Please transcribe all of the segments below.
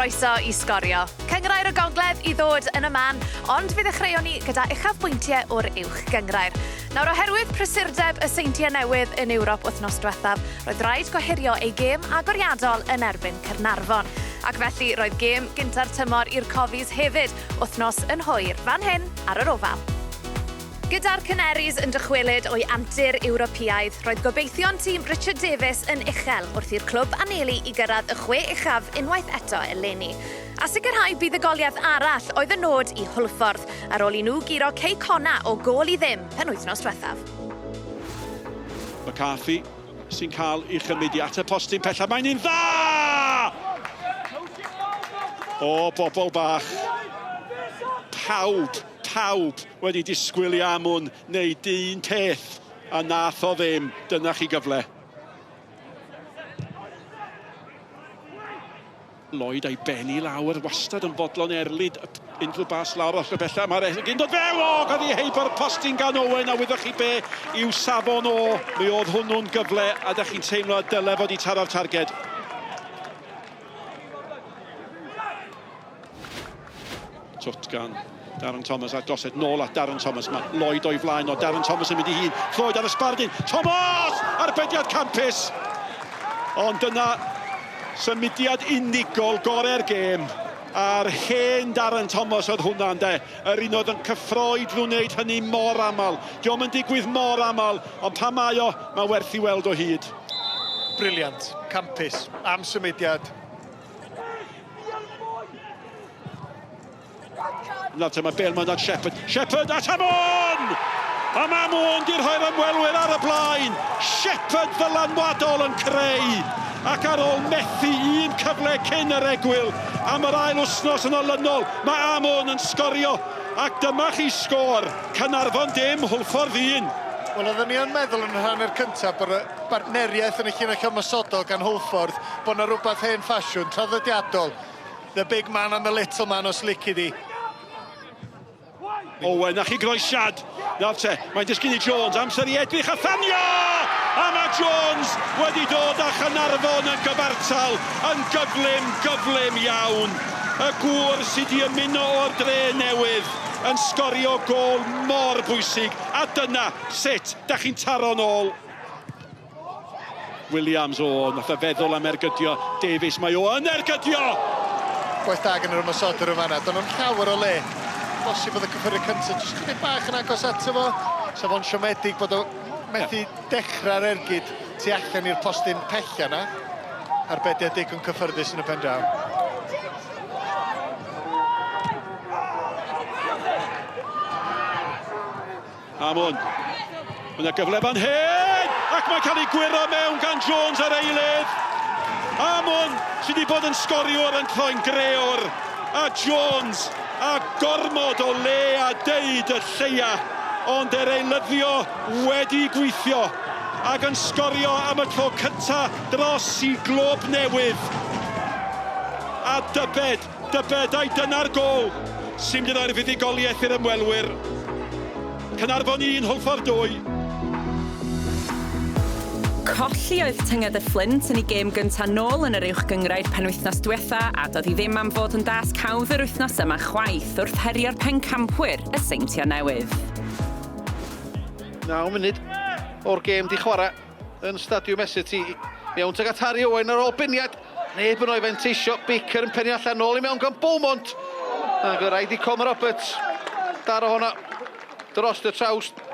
croeso i Sgorio. Cyngrair y gogledd i ddod yn y man, ond fydd y chreuon ni gyda uchafbwyntiau o'r uwch gyngrair. Nawr oherwydd prysurdeb y seintiau newydd yn Ewrop wythnos diwethaf, roedd rhaid gohirio ei gêm agoriadol yn erbyn Caernarfon. Ac felly roedd gêm gynta'r tymor i'r cofis hefyd, wythnos yn hwyr fan hyn ar yr ofal. Gyda'r Canaries yn dychwelyd o'i antur Ewropeaidd, roedd gobeithio'n tîm Richard Davies yn uchel wrth i'r clwb anelu i gyrraedd y 6 uchaf unwaith eto eleni. A sicrhau bydd y goliath arall oedd y nod i Hwlffordd, ar ôl i nhw giro Connah o gol i ddim penwythnos diwethaf. McCarthy sy'n cael ei chymudu at y postyn pella. Mae'n un dda! O, bobl bach. Pawb wedi disgwyl i Amwn wneud un peth, a nath o ddim. Dyna chi gyfle. Lloyd a'i benni lawr, wastad yn bodlon erlyd, unrhyw bas lawr o'r bella. Mae'r egin dod fewn, gael ei heibio'r postyn gan Owen, a wyddwch chi be i'w safon o. Mi oedd hwnnw'n gyfle, a da chi'n teimlo dyle fod i taro'r targed. Twt gan Darren Thomas a gosod nôl at Darren Thomas. Mae Lloyd o'i flaen o Darren Thomas yn mynd i hun. Lloyd ar y sbardyn. Thomas! Arbediad campus! Ond dyna symudiad unigol gorau'r gêm. A'r hen Darren Thomas oedd hwnna, ynde. Yr un oedd yn cyffroed nhw'n wneud hynny mor aml. Diolch yn digwydd mor aml, ond pa mae o, mae werth i weld o hyd. Briliant. Campus. Am symudiad. Nawr mae Belmont at Shepherd. Shepherd at Amon! A mae Amon di'r rhoi'r ymwelwyr ar y blaen. Shepherd ddylanwadol yn creu. Ac ar ôl methu un cyfle cyn yr egwyl am yr ail wthnos yn olynol, mae Amon yn sgorio. Ac dyma chi sgôr. Caernarfon dim, Hwlffordd 1. Wel, oedden ni yn meddwl yn rhan yr cyntaf bod y bartneriaeth yn y llinell ymysodol gan Hwlffordd bod yna rhywbeth hen ffasiwn, traddodiadol. The big man and the little man os lici di. Owen, a chi groesiad. Nawr te, mae'n dysgu ni Jones, amser i edrych a thanio! A mae Jones wedi dod â Caernarfon yn gyfartal, yn gyflym iawn. Y gŵr sydd wedi ymuno o'r dre newydd yn sgorio gol mor bwysig. A dyna sut, da chi'n taro nôl. Williams, nath o feddwl am ergydio. Davies, mae o yn ergydio! Gwaith da gan yr ymysodwr yma yna, do'n nhw'n llawer o le. Bosib oedd y cyffuriau cyntaf, jyst chydig bach yn agos ato fo. So fo'n siomedig bod o methu dechrau'r ergyd tu allan i'r postyn pella yna. Arbediad digon cyffyrddus yn y pen draw. Amon. Mae'n gyfle fan hyn! Ac mae'n cael ei gwiro mewn gan Jones ar eilydd. Amon sydd wedi bod yn sgoriwr yn Croen Greor. A Jones a gormod o le a deud y lleia. Ond eilyddio wedi gweithio ac yn sgorio am y tro cynta dros i glob newydd. A dybed a'i dyna'r gol sy'n mynd ar fuddugoliaeth i'r ymwelwyr. Caernarfon 1, Hwlffordd 2. Colli oedd tynged y Flint yn ei gêm gyntaf nôl yn yr uwch gyngrair penwythnos diwetha, a doedd hi ddim am fod yn dasg hawdd yr wythnos yma chwaith wrth herio'r pencampwyr y seintiau newydd. 9 munud o'r gêm di chwarae yn Stadiwm Essex mewn tuag at Harry Owen ar ôl biniad. Neb yn o'i fenteisio, Baker yn pennu allan nôl i mewn gan Beaumont. Ac y rhaid i Comer Roberts daro honna dros y trawst.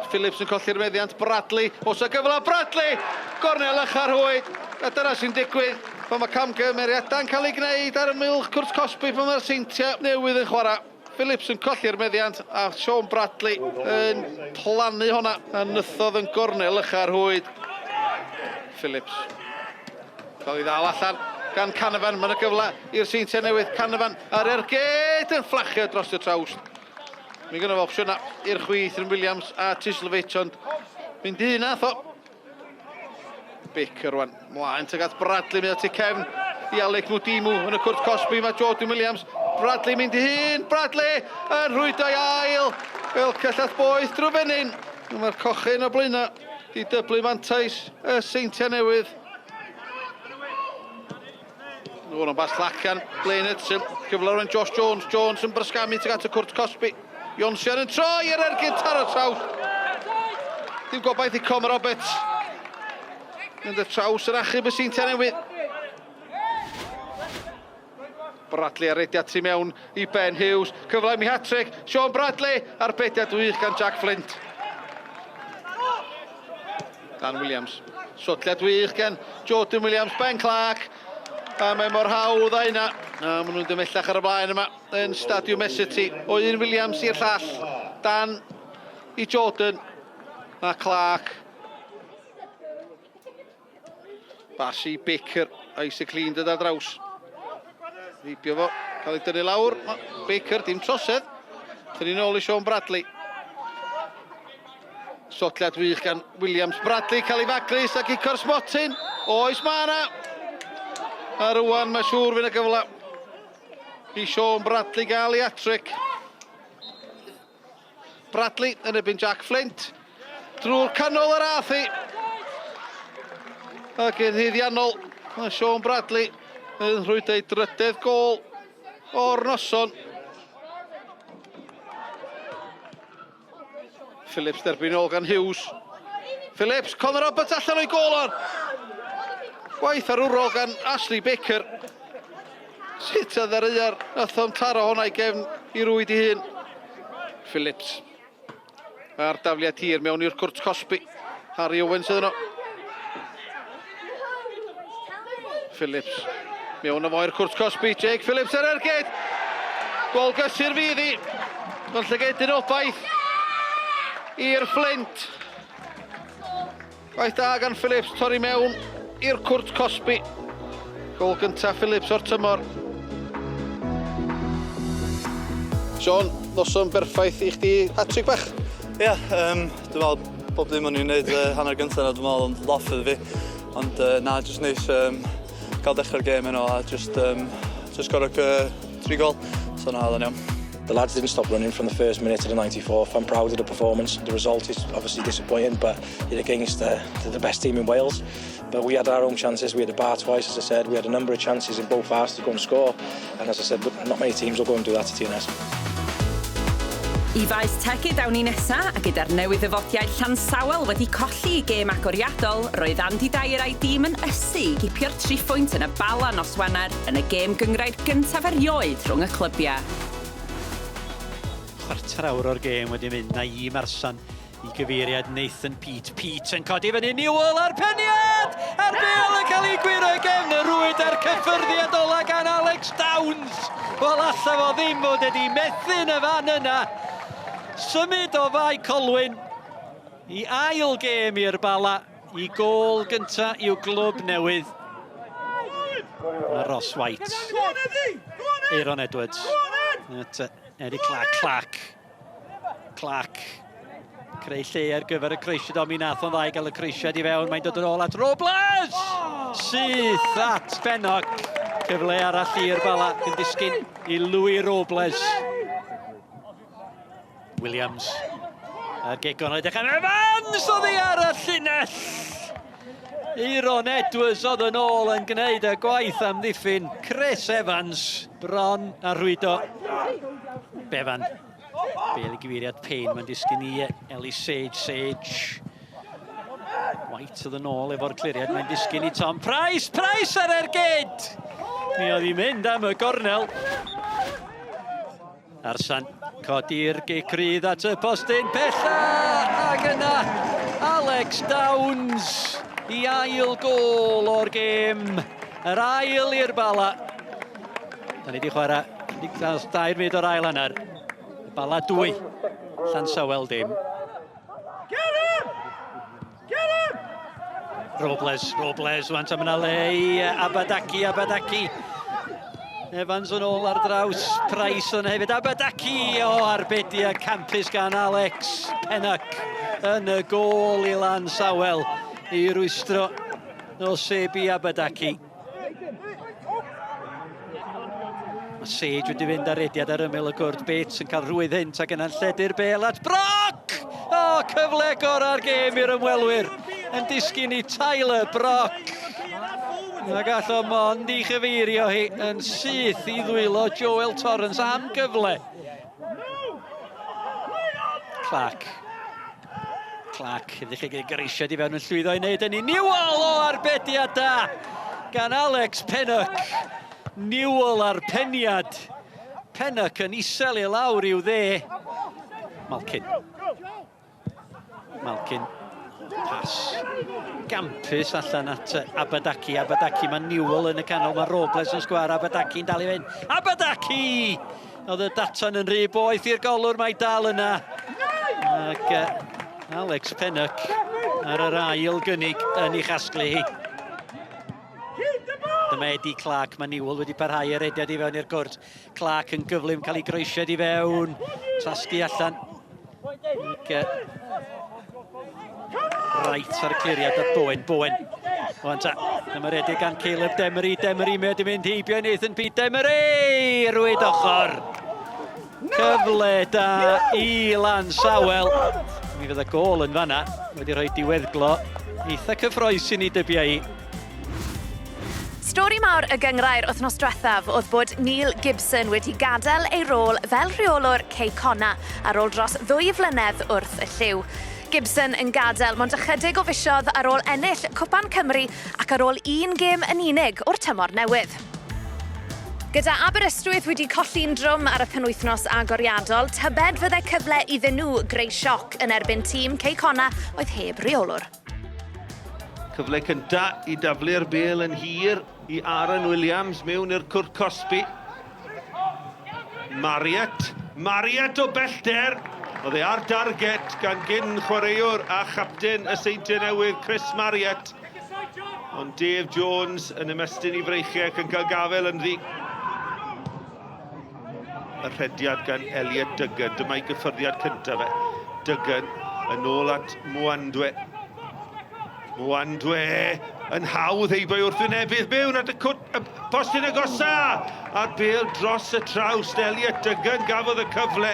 Phillips yn colli'r meddiant, Bradley, os y gyfle Bradley! Gornel ychydig hwyd, a dyna sy'n digwydd. Pan mae camgymeriadau'n cael ei gwneud ar ymylch Cwrs Cosby pan mae'r seintiau newydd yn chwarae. Phillips yn colli'r meddiant, a Sean Bradley yn plannu honna, a nythodd yn gornel ychydig hwyd. Phillips. Cael ei ddal allan gan Caernarfon, mae'n y gyfle i'r seintiau newydd. Caernarfon ar ergyd yn fflachio dros y trawst. Mi gynnu opsiwn i'r chwith yn Williams a Tislovich, ond mynd i hynna, tho. Baker rwan, mlaen tuag at Bradley, mynd at ei cefn i Alec Mwdimu yn y Cwrs Cosby, mae Jordan Williams. Bradley mynd i hun, Bradley yn rhwydo i ail. Fel cyllall boeth drwy fenyn. Mae'r cochyn o blaenau. i dyblu mantais y Seintiau Newydd. Nw'n bas Llacan, Blaened, cyfle rwan Josh Jones. Jones yn brysgamu tuag at y Cwrt Cosby. Ionsian yn troi i'r ergyd ar y traws. Dim gobaith i Com Roberts. Yn y traws yr achub y Seintiau Newydd. Bradley arediad tu mewn i Ben Hughes. Cyfle i hat-trick. Sean Bradley. Arbediad wych gan Jack Flint. Dan Williams. Sotliad wych gan Jordan Williams. Ben Clark. A mae mor hawdd a hynna. A maen nhw'n dymellach ar y blaen yma yn Stadiwm City. O un Williams i'r llall. Dan i Jordan. A Clark. Basi Baker. Isaac Lean dod ar draws. Ribio fo. Cael ei dynnu lawr. Baker, dim trosedd. Dyn ni'n ôl i Sean Bradley. Sotliad wych gan Williams. Bradley cael ei faglis ac i Corsmotyn. Oes ma'na. A rwan mae siŵr fy'n y gyfle i Sean Bradley gael ei hat-trick. Bradley yn ebyn Jack Flint. Drwy'r canol yr athi. Ac yn hyddiannol, mae Sean Bradley yn rhwydd ei drydedd gol o'r noson. Phillips derbyn ôl gan Hughes. Phillips, Connor Roberts allan o'i gol on. Gwaith arwrol gan Ashley Baker. Sut oedd yr ear nathom taro honna i gefn i rwyd i hun. Phillips. A'r dafliad hir mewn i'r Cwrt Cosby. Harry Owens ydyn nhw. Phillips. Mewn o fo'r Cwrt Cosby. Jake Phillips ar ergyd. Gol gysur fydd i. Ond llygedyn obaith i'r Flint. Gwaith da gan Phillips torri mewn i'r Cwrt Cosby. Gol gyntaf Phillips o'r tymor. Sean, noson berffaith i chdi hat-trick bach? Ie, dwi'n meddwl bob dim o'n i'n gwneud hanner gyntaf na dwi'n meddwl yn loffydd fi. Ond na, jyst neis gael dechrau'r gêm yno a jyst gorau 3 gol. So na, oedd yn iawn. The lads didn't stop running from the first minute to the 94th. I'm proud of the performance. The result is obviously disappointing, but you're against the best team in Wales. But we had our own chances. We had a bar twice, as I said. We had a number of chances in both halves to go and score. And as I said, not many teams will go and do that to TNS. I faes tegu dawn ni nesa, a gyda'r newydd ddyfodiau Llansawel wedi colli I gêm agoriadol, roedd Andy Dyer a'i dîm yn ysu I gipio'r 3 phwynt yn y Bala nos Wener yn y gêm gyngrair gyntaf erioed rhwng y clybiau. Chwarter awr o'r gêm wedi mynd na I Marsan I gyfeiriad Nathan Pete. Pete yn codi fyny Newell ar Pennod! A'r bel yn cael ei gwiro gefn y rwyd ar cyffyrddiad ola gan Alex Downs. Wel alla fo ddim fod wedi methu'n y fan yna. Symud o fai Colwyn I ail gêm i'r Bala I gol gynta i'w glwb newydd. Ross White. Aaron Edwards. Eddie Clark. Creu lle ar gyfer y creisiad o mi nath o'n ddau gael y creisiad I fewn. Mae'n dod yn ôl at Robles! Syth at Pennod. Cyfle arall i'r Bala yn disgyn I Louis Robles. Williams. A'r gegon oedd eich am Evans oedd ei ar y llinell. Aaron Edwards oedd yn ôl yn gwneud y gwaith am ddiffyn. Chris Evans, bron a rwydo. Bevan. Bel I gyfeiriad Payne, mae'n disgyn I Ellie Sage. White oedd yn ôl efo'r cliriad, mae'n disgyn I Tom Price. Price ar ergyd! Mi oedd I mynd am y gornel. Arsan, codi'r gecrydd at y postyn pella. Ac yna, Alex Downs I ail gol o'r gêm. Yr ail i'r Bala. Da ni wedi chwarae 2 munud o'r ail hanner. Bala 2, Llansawel dim. Robles, wan am yna le I Abadaki. Evans yn ôl ar draws, Price yn hefyd, Abadaki o arbediad campus gan Alex Pennod yn y gol I Llansawel I rwystro o Sebi Abadaki. Mae Sage wedi fynd ar ediad ar ymyl y gwrdd Bates yn cael rwydd hynt ac yna'n lledu'r bel at Brock! O, cyfle gorau'r gêm i'r ymwelwyr. Yn disgyn i Tyler Brock. A gall o mond i chyfeirio hi yn syth i ddwylo Joel Torrance am gyfle. Clac, ydych chi gyrisiad i fewn yn llwyddo i wneud hynny. Newell o arbediad da gan Alex Pennod. Newell ar peniad. Pennod yn isel i lawr i'w dde. Malkin. Pas. Gampus allan at Aberdaki. Aberdaki, mae Newell yn y canol. Mae Robles yn sgwar. Aberdaki'n dal i fynd. Aberdaki! Oedd y datan yn rhy boeth i'r golwr, mae dal yna. Ac Alex Pennod ar yr ail gynnig yn ei chasglu hi. Dyma Eddie Clark, mae Newell wedi parhau yr ediad i fewn i'r gwrt. Clark yn gyflym cael ei groesiad i fewn. Tasgu allan. Reit ar y cliriad at Bowen. Wan ta, dyma'r ediad gan Caleb Demery. Demery mae wedi mynd heibio Nathan Pete. Demery! Rwyd ochr. Cyfle da i Lan Sawel. Mi fydd y gol yn fanna. Wedi rhoi diweddglo. Eitha cyffroes i ni dybiau hi. Stori mawr y gyngrair wythnos diwethaf oedd bod Neil Gibson wedi gadael ei rôl fel rheolwr Connah ar ôl dros 2 flynedd wrth y lliw. Gibson yn gadael mond ychydig o fisoedd ar ôl ennill Cwpan Cymru ac ar ôl 1 gêm yn unig o'r tymor newydd. Gyda Aberystwyth wedi colli'n drwm ar y penwythnos agoriadol, tybed fyddai cyfle iddyn nhw greu sioc yn erbyn tîm Connah oedd heb reolwr. Cyfle cynta i daflu'r bêl yn hir i Aaron Williams mewn i'r cwrt Cosby. Mariet o bellter. Oedd e ar darget gan gyn chwaraewr a chapten y Seintiau Newydd Chris Mariet. Ond Dave Jones yn ymestyn i freichiau ac yn cael gafel yn ddi. Y rhediad gan Elliot Duggan, dyma'i gyffyrddiad cyntaf fe. Duggan yn ôl at Mwandwe yn hawdd heibio wrth wynebydd mewn at y postyn agosa. A'r bêl dros y traws. Elliot Duggan gafodd y cyfle,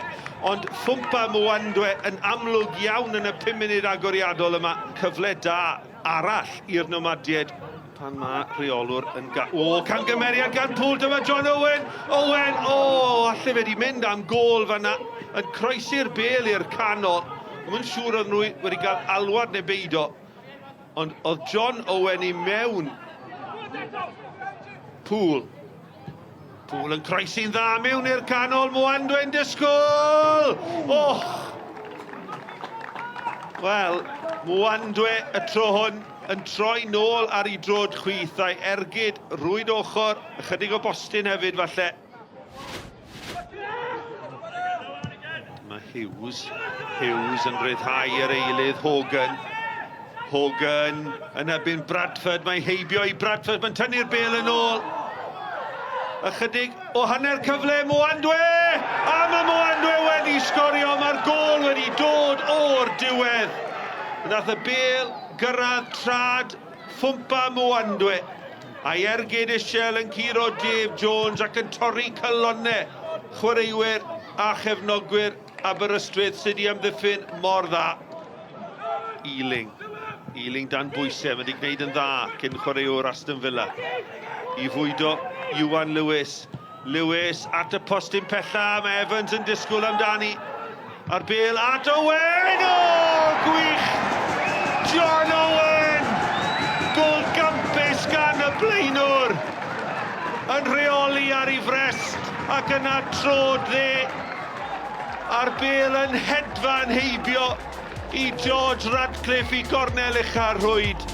ond ffwmpa Mwandwe yn amlwg iawn yn y 5 munud agoriadol yma. Cyfle da arall i'r nomadied. Pan mae rheolwr yn camgymeriad gan Pŵl, dyma John Owen. Alle fe wedi mynd am gol fanna, yn croesi'r bêl i'r canol. Mae'n siŵr oedd nhw wedi cael alwad neu beido. Ond oedd John Owen i mewn. Pŵl yn croesi'n dda mewn i'r canol. Mwandwe'n disgwyl. Wel, Mwandwe y tro hwn yn troi nôl ar ei drod chwith a'i ergyd rwyd ochr, ychydig o bostyn hefyd falle. Mae Hughes yn rhyddhau yr eilydd Hogan yn ebyn Bradford, mae'n heibio i Bradford, mae'n tynnu'r bêl yn ôl. Ychydig o hanner cyfle Mwandwe! A mae Mwandwe wedi sgorio, mae'r gol wedi dod o'r diwedd. Nath y bêl gyrraedd trad ffwmpa Mwandwe. A'i ergyd isiel yn curo Dave Jones ac yn torri cylonau chwaraewyr a chefnogwyr Aberystwyth sydd wedi amddiffyn mor dda. Ealing dan bwysau, mae wedi gwneud yn dda cyn chwaraewr Aston Villa. I fwydo Iwan Lewis at y postyn pella, mae Evans yn disgwyl amdani. A'r bêl at Owen! Gwych! John Owen! Gol gampus gan y blaenwr! Yn rheoli ar ei frest ac yna trod dde. A'r bêl yn hedfan heibio i George Radcliffe i gornel uchaf rwyd.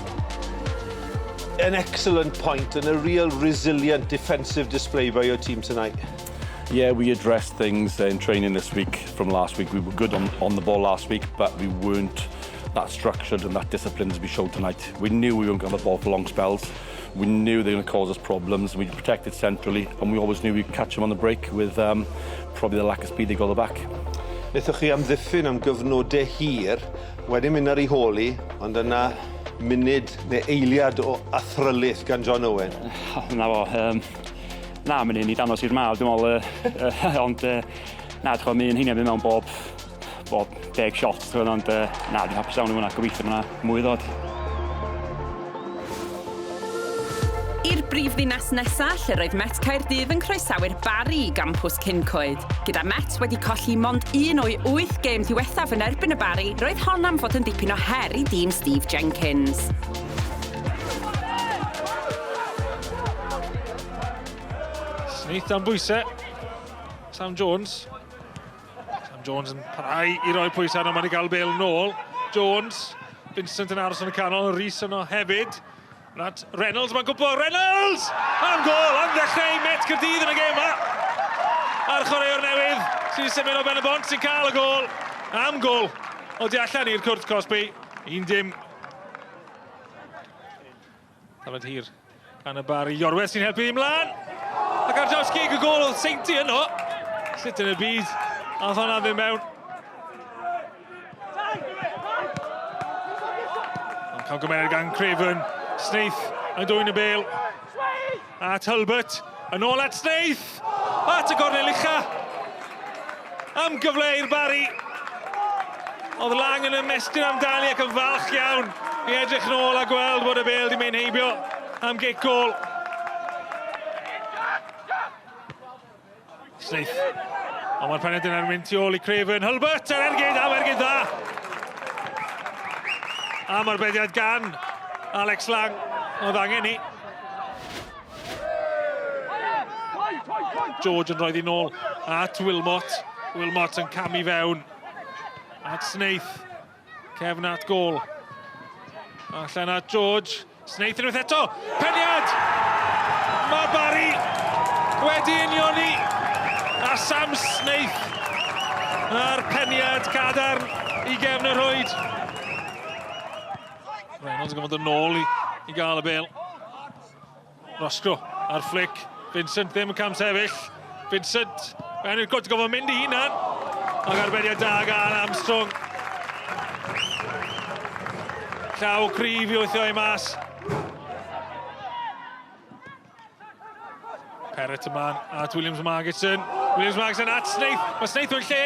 An excellent point and a real resilient defensive display by your team tonight. Yeah, we addressed things in training this week from last week. We were good on the ball last week, but we weren't that structured and that disciplined as we showed tonight. We knew we weren't going to have the ball for long spells. We knew they were going to cause us problems. We protected centrally, and we always knew we'd catch them on the break with probably the lack of speed they got the back. Wnaethoch chi amddiffyn am gyfnodau hir, wedyn mynd ar ei holi, ond yna munud neu eiliad o athrylydd gan John Owen. Na, mae'n un i danos i'r mawr, dwi'n meddwl, ond na, dwi'n meddwl, mae'n hynny mewn bob 10 shots, ond na, dwi'n hapus iawn i hwnna, gobeithio yna mwy ddod. I'r brifddinas nesaf, lle roedd Met Caerdydd yn croesawu'r Bari i gampws Cyncoed. Gyda Met wedi colli mond 1 o'i 8 gêm ddiwethaf yn erbyn y Bari, roedd hon am fod yn dipyn o her i dîm Steve Jenkins. Smith am bwysau. Sam Jones. Sam Jones yn parhau i roi pwysau yna, mae'n i gael bel nôl. Jones, Vincent yn aros yn y canol, Rhys yno hefyd. Rat Reynolds, mae'n gwybod, Reynolds! Am gol, am ddechrau Met Caerdydd yn y gêm yma. A'r chwaraewr newydd, sy'n symud o ben y bont, sy'n cael y gol. Am gol, o di allan i'r cwrt Cosby. 1-0. Tafod hir, gan y Bari, Iorwerth sy'n helpu i mlaen. Ac ar draws gig y gol oedd Seinti yno. Sut yn y byd, a hwnna ddim mewn. Ond cael gymeriad gan Craven. Snaith yn dwy'n y bel. At Hulbert. Yn ôl at Snaith. At y gornel ucha. Am gyfle i'r Bari. Oedd Lang yn ymestyn amdani ac yn falch iawn i edrych nôl a gweld bod y bel di mynd heibio am gic gol. Snaith. Ond mae'r Pennod yn mynd tu ôl i Craven. Hulbert yn ergyd, am ergyd dda. Am arbediad gan Alex Lang, oedd angen ni. George yn rhoi ddi nôl at Wilmot. Wilmot yn camu fewn. At Snaith. Cefn at gol. Allan at George. Snaith yn wyth eto. Peniad! Mae Bari wedi unioni. A Sam Snaith. A'r Peniad cadarn i gefn y rhwyd. Reynolds yn gofod yn ôl i gael y bel. Roscoe ar flic. Vincent ddim yn cam sefyll. Vincent, mae'n i'r gwrdd gofod mynd i hunan. Ac arbediad da gan Armstrong. Llaw cryf i wythio i mas. Perrett yma at Williams Margetson. Williams Margetson at Snaith. Mae Snaith yn lle.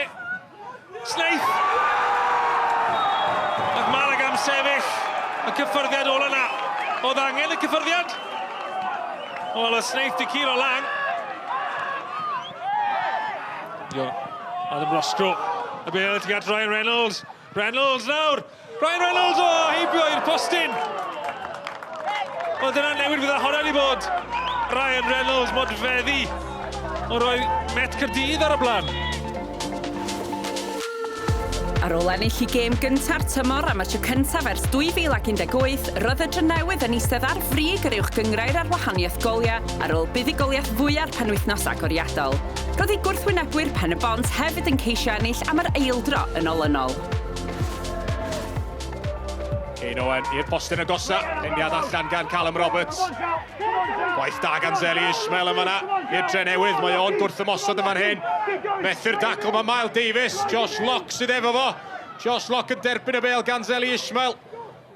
Snaith! Ac Malaga am sefyll. Y cyffyrddiad ôl yna. Oedd angen y cyffyrddiad. Wel, y Snaith di curo Lang. Adam Roscoe. Y bel ti gad Ryan Reynolds. Reynolds nawr. Ryan Reynolds, heibio i'r postyn. Oedd yna newid fydda honna ni bod. Ryan Reynolds mod feddi. O roi Met Caerdydd ar y blaen. Ar ôl ennill i gêm gynta'r tymor am y tro cyntaf ers 2018, roedd y drynewydd yn eistedd ar frig yr uwch gyngrair ar wahaniaeth goliau ar ôl buddigoliaeth fwyaf penwythnos agoriadol. Roedd ei gwrthwynebwyr Pen y Bont hefyd yn ceisio ennill am yr eildro yn olynol. Kane Owen i'r postyn agosa, enniad allan gan Callum Roberts. Gwaith da gan Zeli Ishmael yn fanna, i'r dre newydd, mae o'n gwrthymosod yn fan hyn. Methu'r dacl, mae Miles Davies, Josh Locke sydd efo fo. Josh Locke yn derbyn y bel gan Zeli Ishmael.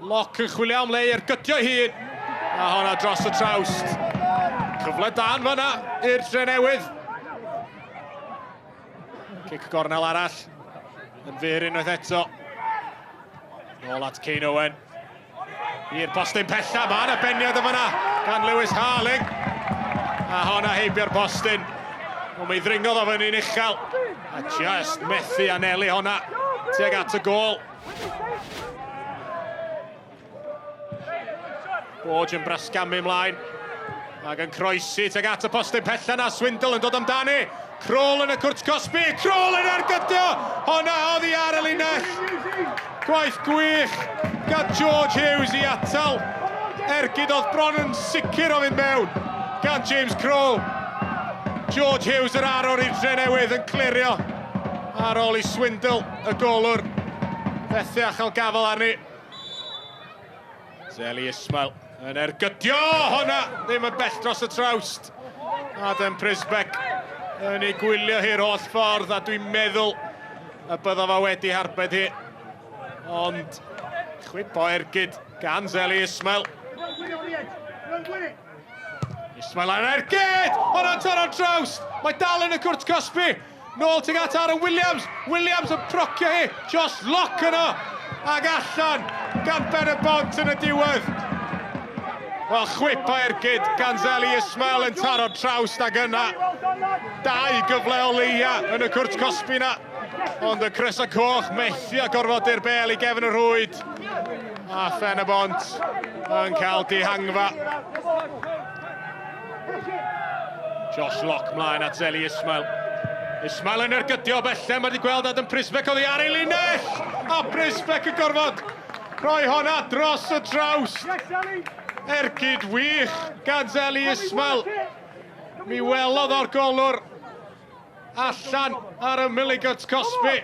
Locke yn chwilio am le i'r gytio hun. A honna dros y trawst. Cyfle da yn fanna, i'r dre newydd. Cic gornel arall, yn fyr unwaith eto. Nôl at Kane Owen. I'r postyn pella, mae yna beniad yn fanna gan Lewis Harling. A honna heibio'r postyn. Ond mi ddringodd o fyny'n uchel. A just methu anelu honna tuag at y gol. Borge yn brysgamu ymlaen. Ac yn croesi tuag at y postyn pella na. Swindle yn dod amdani. Crawl yn y cwrt Cosby. Crawl yn argydio. Honna oddi ar y linell. Gwaith gwych gan George Hughes i atal. Ergyd oedd bron yn sicr o fynd mewn gan James Crawl. George Hughes yr arwr i'r dre newydd yn clirio ar ôl i Swindle y golwr. Fethu achal gafel arni. Zeli Ismail yn ergydio. Honna ddim yn bell dros y trawst. Adam Prisbeck yn ei gwylio hi'r holl ffordd a dwi'n meddwl y bydda fo wedi harbed hi. Ond chwipo ergyd gan Zeli Ismail. Ismail yn ergyd! Hwnna'n taro trawst! Mae dal yn y cwrt Cosby! Nôl tuag at Aaron Williams. Williams yn procio hi. Just lock yno. Ag allan gan Pennod yn y diwedd. Wel, chwip a ergyd gan Zeli Ismail yn taro trawst ag yna. Dau gyfle o leia yn y cwrt cosbi na. Ond y Chris a Coch methu a gorfod i'r bel i gefn y rhwyd. A Pennod yn cael dihangfa. Josh Lock mlaen at Zeli Ismail. Ismail yn ergydio bellem, mae wedi gweld Adam Prisbeck oddi ar ei linell. A Prisbeck yn gorfod rhoi honna dros y trawst. Ergyd wych gan Zeli Ismail. Mi welodd o'r golwr allan ar y miligot cosbi.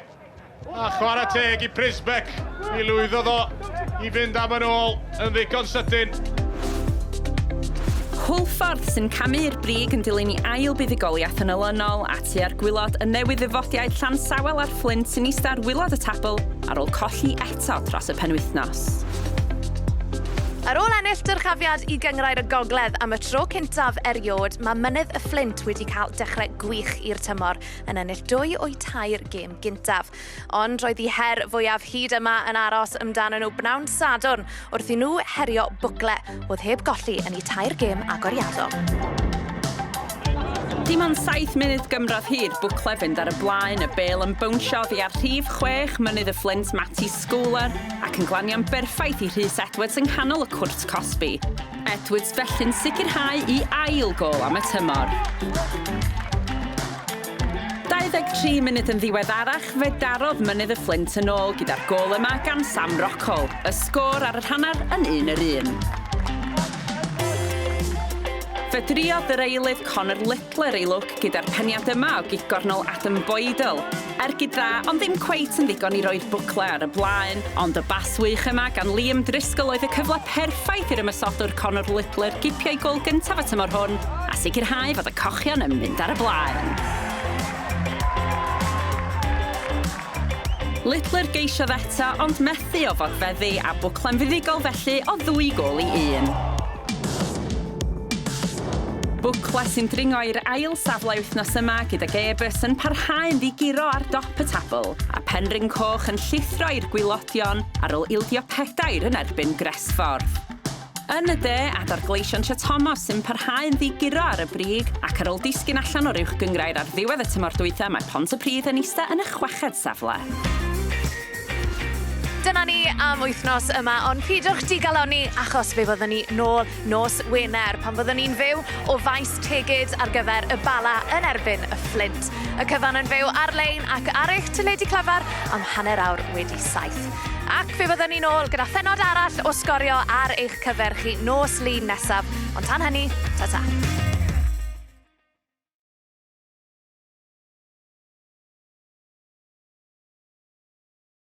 A chwarae teg i Prisbeck. Mi lwyddodd o i fynd am yn ôl yn ddigon sydyn. Hwlffordd sy'n camu'r brig yn dilyn i ail buddigoliaeth yn olynol a tua'r gwylod y newydd ddyfodiad Llansawel ar Flint sy'n eistedd ar wylod y tabl ar ôl colli eto dros y penwythnos. Ar ôl ennill dyrchafiad i gyngrau'r y gogledd am y tro cyntaf eriod, mae mynydd y Flint wedi cael dechrau gwych i'r tymor yn ennill 2 o'i 3 gêm gyntaf. Ond roedd ei her fwyaf hyd yma yn aros amdano nhw bnawn Sadwrn wrth i nhw herio bwcle oedd heb golli yn eu 3 gêm agoriadol. Dim ond 7 munud gymrodd hir bwcle fynd ar y blaen, y bel yn bownsio fi ar rhif 6 mynydd y Flint Matty Schooler ac yn glanio'n berffaith i Rhys Edwards yng nghanol y cwrt Cosby. Edwards felly'n sicrhau i ail gol am y tymor. 23 munud yn ddiweddarach, fe darodd mynydd y Flint yn ôl gyda'r gol yma gan Sam Rockall, y sgôr ar y hanner yn 1-1. Fe driodd yr eilydd Llanuwchllyn ei lwc gyda'r peniad yma o gigornol Adam Boydell. Ergyd dda, ond ddim cweit yn ddigon i roi'r bwcle ar y blaen, ond y bas wych yma gan Liam Driscoll oedd y cyfle perffaith i'r ymysodwr Llanuwchllyn gipio'i gol gyntaf y tymor hwn a sicrhau fod y cochion yn mynd ar y blaen. Littler geisiodd eto, ond methu o fodfeddu a bwcle'n fuddigol felly o 2 gol i 1. Bwcle sy'n dringo i'r ail safle wythnos yma gyda Gebus yn parhau'n ddigiro ar dop y tabl a Penrhyn Coch yn llithro i'r gwylodion ar ôl ildio 4 yn erbyn Gresffordd. Yn y de, adar Gleision Thomas sy'n parhau'n ddigiro ar y brig ac ar ôl disgyn allan o'r uwch gyngrair ar ddiwedd y tymor dwytha mae Pontypridd yn eistedd yn y 6ed safle. Dyna ni am wythnos yma, ond pidwch digaloni achos fe fyddwn ni nôl nos Wener pan fyddwn ni'n fyw o faes tegid ar gyfer y Bala yn erbyn y Flint. Y cyfan yn fyw ar-lein ac ar eich teledu clyfar am hanner awr wedi 7. Ac fe fyddwn ni nôl gyda phenod arall o Sgorio ar eich cyfer chi nos Lun nesaf. Ond tan hynny, ta-ta.